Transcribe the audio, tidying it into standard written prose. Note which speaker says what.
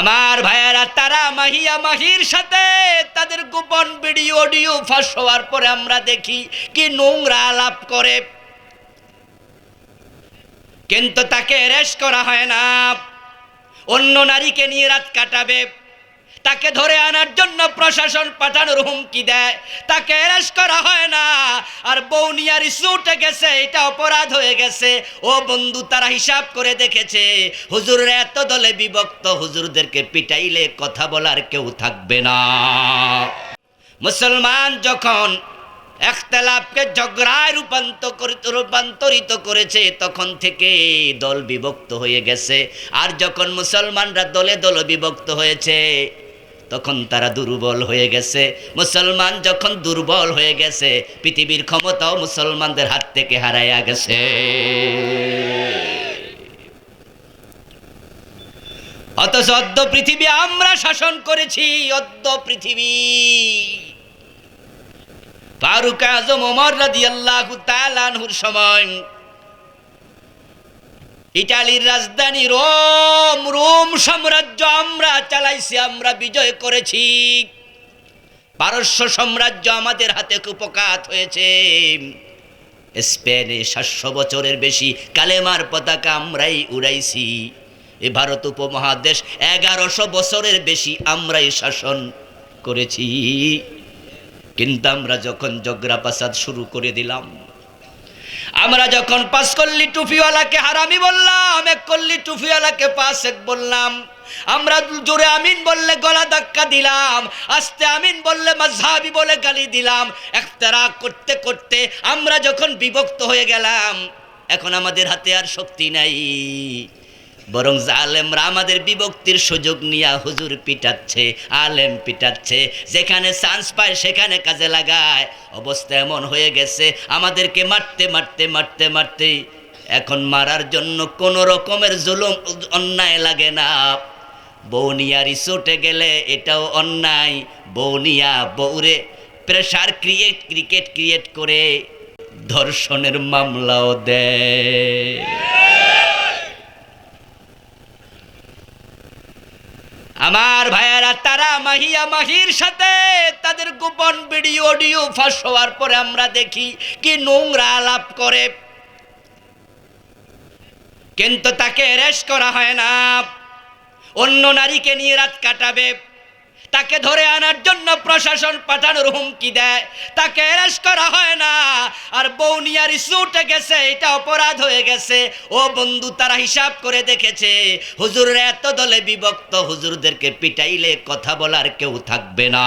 Speaker 1: আমার ভাইয়েরা, তারা মাহিয়া মাহির সাথে তাদের গোপন ভিডিও অডিও ফাঁস হওয়ার পরে আমরা দেখি কি নোংরা আলাপ করে, কিন্তু তাকে অ্যারেস্ট করা হয় না। অন্য নারীকে নিয়ে রাত কাটাবে, তাকে ধরে আনার জন্য প্রশাসন পাঠানোর হুমকি দেয়, তাকে অ্যারেস্ট করা হয় না। আর বউ নিয়ে রিসোর্টে গেছে, এটা অপরাধ হয়ে গেছে। ও বন্ধু, তারা হিসাব করে দেখেছে হুজুররা এত দলে বিভক্ত, হুজুরদেরকে পিটাইলে কথা বলার কেউ থাকবে না। মুসলমান যখন ইখতিলাফকে ঝগড়ায় রূপান্তরিত করেছে, তখন থেকে দল বিভক্ত হয়ে গেছে। আর যখন মুসলমানরা দলে দলে বিভক্ত হয়েছে, তখন তারা দুর্বল হয়ে গেছে। মুসলমান যখন দুর্বল হয়ে গেছে, পৃথিবীর ক্ষমতাও মুসলমানদের হাত থেকে হারাইয়া গেছে। অথচ অদ্য পৃথিবী আমরা শাসন করেছি। অদ্য পৃথিবী ফারুক আজম ওমর রাদিয়াল্লাহু তাআলা আনহুর সময় ইতালির রাজধানী রোম সাম্রাজ্য আমরা চালাইছি, আমরা বিজয় করেছি। পারস্য সাম্রাজ্য আমাদের হাতে কুপকাত হয়েছে। স্পেনে 700 বছরের বেশি কালেমার পতাকা আমরাই উড়াইছি। এ ভারত উপমহাদেশ 1100 বছরের বেশি আমরাই শাসন করেছি। কিন্তু আমরা যখন ঝগড়া ফাসাদ শুরু করে দিলাম, আমরা যখন 5 কল্লি টুপিওয়ালাকে হারামি বললাম, 1 কল্লি টুপিওয়ালাকে ফাসিক বললাম, আমরা জোরে আমিন বললে গলা ধাক্কা দিলাম, আস্তে আমিন বললে মাযহাবি বলে গালি দিলাম। ইখতিরাক করতে করতে আমরা যখন বিভক্ত হয়ে গেলাম, এখন আমাদের হাতে আর শক্তি নাই, বরং জালেমরা আমাদের বিভক্তির সুযোগ নিয়ে হুজুর পিটাচ্ছে, আলেম পিটাচ্ছে, যেখানে চান্স পায় সেখানে কাজে লাগায়। অবস্থা এমন হয়ে গেছে, আমাদেরকে মারতে মারতে মারতে মারতে এখন মারার জন্য কোনো রকমের জুলুম অন্যায় লাগে না। বউনিয়া রিসোর্টে গেলে এটাও অন্যায়, বউনিয়া বউরে প্রেশার ক্রিয়েট করে ধর্ষণের মামলাও দেয়। আমার ভাইয়েরা, তারা মাহিয়া মাহির সাথে তাদের গোপন ভিডিও অডিও ফাঁস হওয়ার পরে আমরা দেখি কি নোংরা আলাপ করে, কিন্তু তাকে অ্যারেস্ট করা হয় না। অন্য নারীকে নিয়ে রাত কাটাবে, তাকে ধরে আনার জন্য প্রশাসন পাঠানোর হুমকি দেয়, তাকে অ্যারেস্ট করা হয় না। আর বউ নিয়ে রিসোর্টে গেছে, এটা অপরাধ হয়ে গেছে। ও বন্ধু, তারা হিসাব করে দেখেছে হুজুররা এত দলে বিভক্ত, হুজুরদেরকে পিটাইলে কথা বলার কেউ থাকবে না।